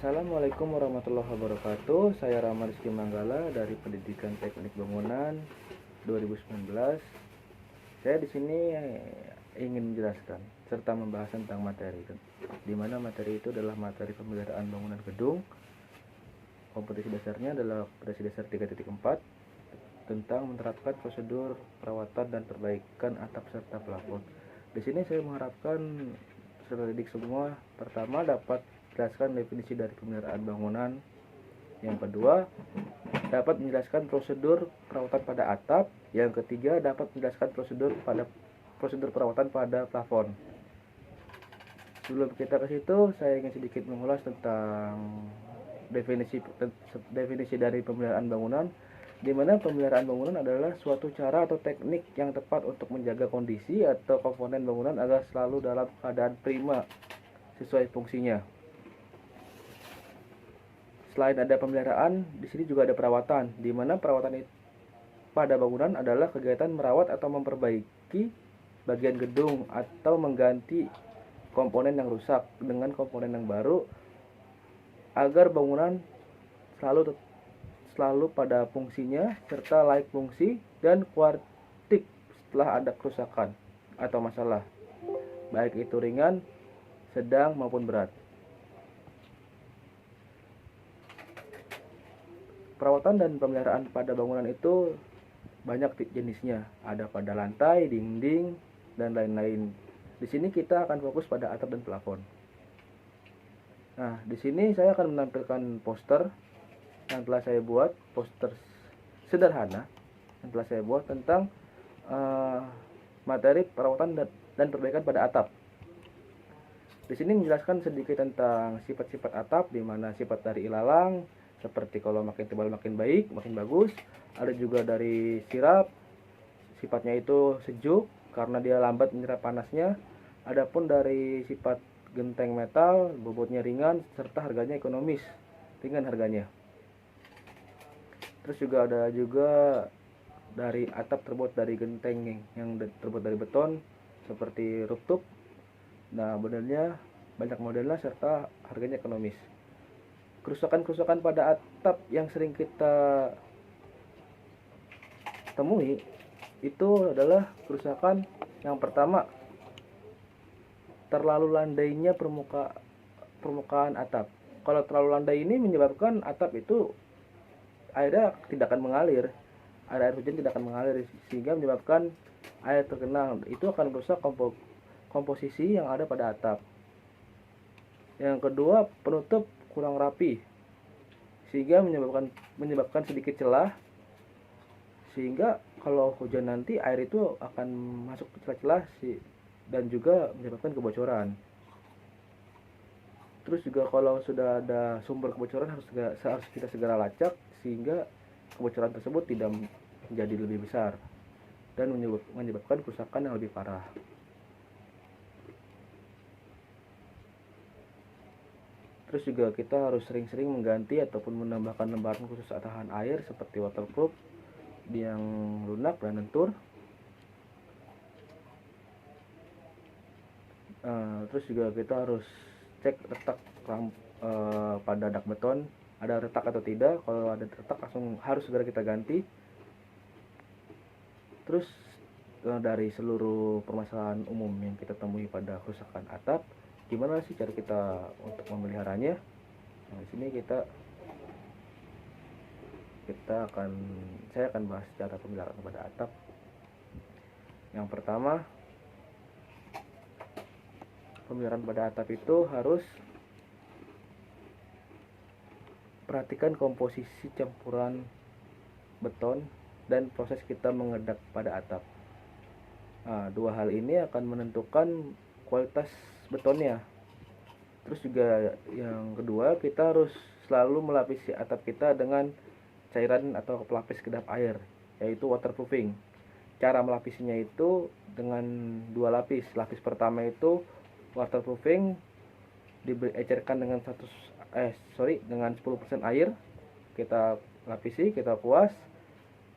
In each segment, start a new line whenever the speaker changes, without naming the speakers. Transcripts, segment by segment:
Assalamualaikum warahmatullahi wabarakatuh. Saya Rama Rizky Manggala dari Pendidikan Teknik Bangunan 2019. Saya di sini ingin menjelaskan serta membahas tentang materi, di mana materi itu adalah materi pemeliharaan bangunan gedung. Kompetensi dasarnya adalah kompetensi dasar 3.4 tentang menerapkan prosedur perawatan dan perbaikan atap serta plafon. Di sini saya mengharapkan peserta didik semua pertama dapat jelaskan definisi dari pemeliharaan bangunan. Yang kedua, dapat menjelaskan prosedur perawatan pada atap. Yang ketiga, dapat menjelaskan prosedur perawatan pada plafon. Sebelum kita ke situ, saya ingin sedikit mengulas tentang definisi dari pemeliharaan bangunan, di mana pemeliharaan bangunan adalah suatu cara atau teknik yang tepat untuk menjaga kondisi atau komponen bangunan agar selalu dalam keadaan prima sesuai fungsinya. Selain ada pemeliharaan, di sini juga ada perawatan, di mana perawatan pada bangunan adalah kegiatan merawat atau memperbaiki bagian gedung atau mengganti komponen yang rusak dengan komponen yang baru agar bangunan selalu pada fungsinya serta layak fungsi dan kuartik setelah ada kerusakan atau masalah, baik itu ringan, sedang maupun berat. Perawatan dan pemeliharaan pada bangunan itu banyak jenisnya, ada pada lantai, dinding, dan lain-lain. Di sini kita akan fokus pada atap dan plafon. Nah, di sini saya akan menampilkan poster yang telah saya buat, poster sederhana yang telah saya buat tentang materi perawatan dan perbaikan pada atap. Di sini menjelaskan sedikit tentang sifat-sifat atap, di mana sifat dari ilalang, seperti kalau makin tebal makin baik, makin bagus. Ada juga dari sirap, sifatnya itu sejuk karena dia lambat menyerap panasnya. Adapun dari sifat genteng metal, bobotnya ringan serta harganya ekonomis, ringan harganya. Terus juga ada dari atap terbuat dari genteng yang terbuat dari beton seperti rooftop. Nah, modelnya banyak modelnya serta harganya ekonomis. Kerusakan-kerusakan pada atap yang sering kita temui itu adalah kerusakan yang pertama, terlalu landainya permukaan atap. Kalau terlalu landai ini menyebabkan atap itu airnya tidak akan mengalir, air hujan tidak akan mengalir, sehingga menyebabkan air tergenang. Itu akan merusak komposisi yang ada pada atap. Yang kedua, penutup kurang rapi sehingga menyebabkan sedikit celah, sehingga kalau hujan nanti air itu akan masuk ke celah-celah dan juga menyebabkan kebocoran. Terus juga kalau sudah ada sumber kebocoran harus kita segera lacak sehingga kebocoran tersebut tidak menjadi lebih besar dan menyebabkan kerusakan yang lebih parah. Terus juga kita harus sering-sering mengganti ataupun menambahkan lembaran khusus tahan air seperti waterproof yang lunak dan lentur. Terus juga kita harus cek retak pada dak beton, ada retak atau tidak. Kalau ada retak langsung harus segera kita ganti. Terus dari seluruh permasalahan umum yang kita temui pada kerusakan atap, gimana sih cara kita untuk memeliharanya? Nah, di sini saya akan bahas cara pemeliharaan pada atap. Yang pertama, pemeliharaan pada atap itu harus perhatikan komposisi campuran beton dan proses kita mengedak pada atap. Nah, dua hal ini akan menentukan kualitas betonnya. Terus juga yang kedua, kita harus selalu melapisi atap kita dengan cairan atau pelapis kedap air, yaitu waterproofing. Cara melapisinya itu dengan dua lapis. Lapis pertama itu waterproofing diecerkan dengan 10% air. Kita lapisi, kita kuas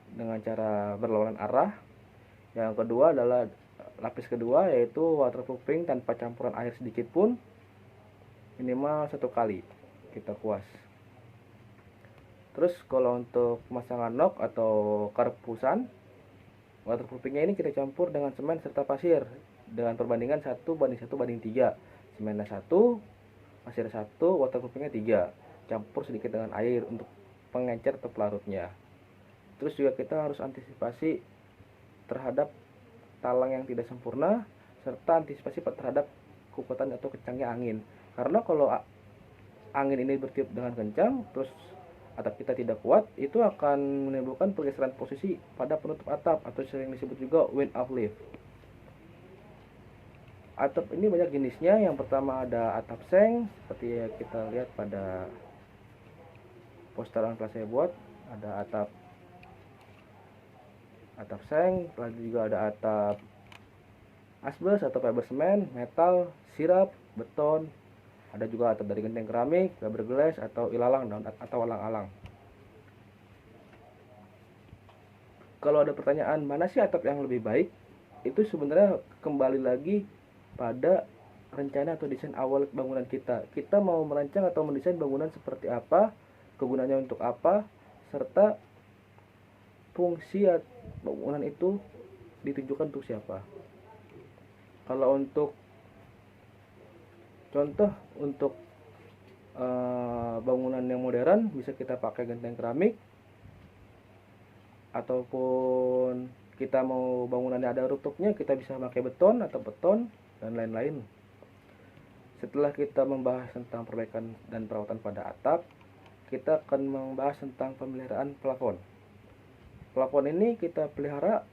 dengan cara berlawanan arah. Yang kedua adalah lapis kedua, yaitu waterproofing tanpa campuran air sedikit pun, minimal 1 kali. kita kuas. Terus kalau untuk pemasangan nok atau karpusan, waterproofingnya ini kita campur dengan semen serta pasir dengan perbandingan 1:1:3. Semennya 1, pasir 1, waterproofingnya 3. Campur sedikit dengan air untuk pengencer atau pelarutnya. Terus juga kita harus antisipasi terhadap talang yang tidak sempurna, serta antisipasi terhadap kekuatan atau kencangnya angin. Karena kalau angin ini bertiup dengan kencang, terus atap kita tidak kuat, itu akan menimbulkan pergeseran posisi pada penutup atap atau sering disebut juga wind uplift. Atap ini banyak jenisnya. Yang pertama ada atap seng, seperti yang kita lihat pada poster yang telah saya buat. Ada atap seng, lalu juga ada atap asbes atau fiber semen, metal, sirap, beton. Ada juga atap dari genteng keramik, fiberglass atau ilalang atau alang-alang. Kalau ada pertanyaan mana sih atap yang lebih baik, itu sebenarnya kembali lagi pada rencana atau desain awal bangunan kita. Kita mau merancang atau mendesain bangunan seperti apa, kegunaannya untuk apa, serta fungsi bangunan itu ditujukan untuk siapa. Kalau untuk contoh untuk bangunan yang modern, bisa kita pakai genteng keramik, ataupun kita mau bangunannya ada rooftopnya, kita bisa pakai beton atau beton dan lain-lain. Setelah kita membahas tentang perbaikan dan perawatan pada atap, kita akan membahas tentang pemeliharaan plafon. Plafon ini kita pelihara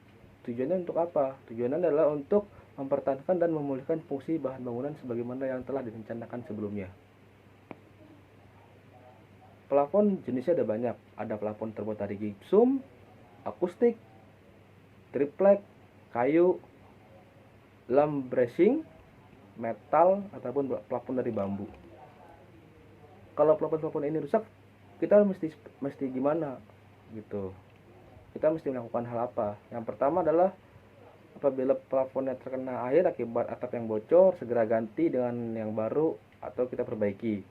tujuannya untuk apa? Tujuannya adalah untuk mempertahankan dan memulihkan fungsi bahan bangunan sebagaimana yang telah direncanakan sebelumnya. Plafon jenisnya ada banyak. Ada plafon terbuat dari gipsum, akustik, triplek, kayu, lam bracing, metal, ataupun plafon dari bambu. Kalau plafon-plafon ini rusak, kita mesti gimana gitu? Kita mesti melakukan hal apa? Yang pertama adalah apabila plafonnya terkena air akibat atap yang bocor, segera ganti dengan yang baru atau kita perbaiki.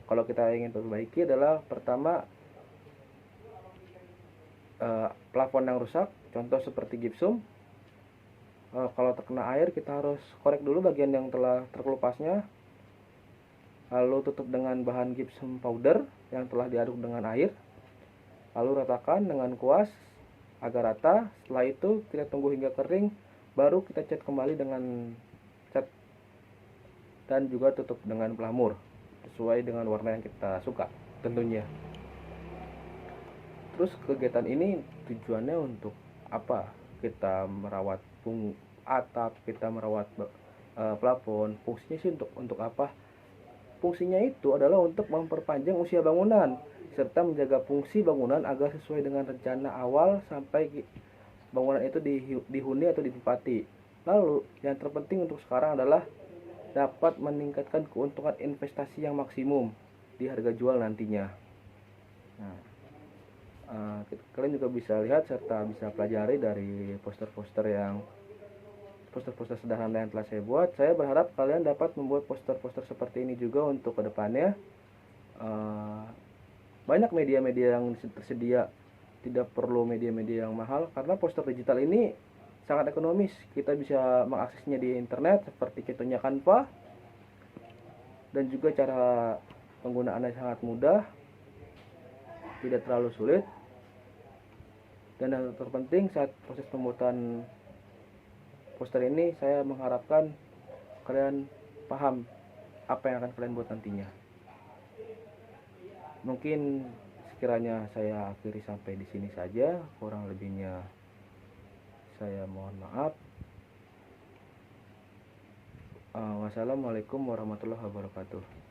Kalau kita ingin perbaiki adalah pertama plafon yang rusak, contoh seperti gipsum. Kalau terkena air, kita harus korek dulu bagian yang telah terkelupasnya, lalu tutup dengan bahan gipsum powder yang telah diaduk dengan air, lalu ratakan dengan kuas agar rata. Setelah itu kita tunggu hingga kering, baru kita cat kembali dengan cat dan juga tutup dengan pelamur sesuai dengan warna yang kita suka tentunya. Terus kegiatan ini tujuannya untuk apa? Kita merawat atap, kita merawat plafon. Fungsinya sih untuk apa? Fungsinya itu adalah untuk memperpanjang usia bangunan serta menjaga fungsi bangunan agar sesuai dengan rencana awal sampai bangunan itu dihuni atau ditempati. Lalu yang terpenting untuk sekarang adalah dapat meningkatkan keuntungan investasi yang maksimum di harga jual nantinya. Nah, kalian juga bisa lihat serta bisa pelajari dari poster-poster sederhana yang telah saya buat. Saya berharap kalian dapat membuat poster-poster seperti ini juga untuk kedepannya. Banyak media-media yang tersedia, tidak perlu media-media yang mahal karena poster digital ini sangat ekonomis. Kita bisa mengaksesnya di internet seperti contohnya Canva, dan juga cara penggunaannya sangat mudah, tidak terlalu sulit. Dan yang terpenting saat proses pembuatan poster ini, saya mengharapkan kalian paham apa yang akan kalian buat nantinya. Mungkin sekiranya saya akhiri sampai di sini saja, kurang lebihnya saya mohon maaf. Wassalamualaikum warahmatullahi wabarakatuh.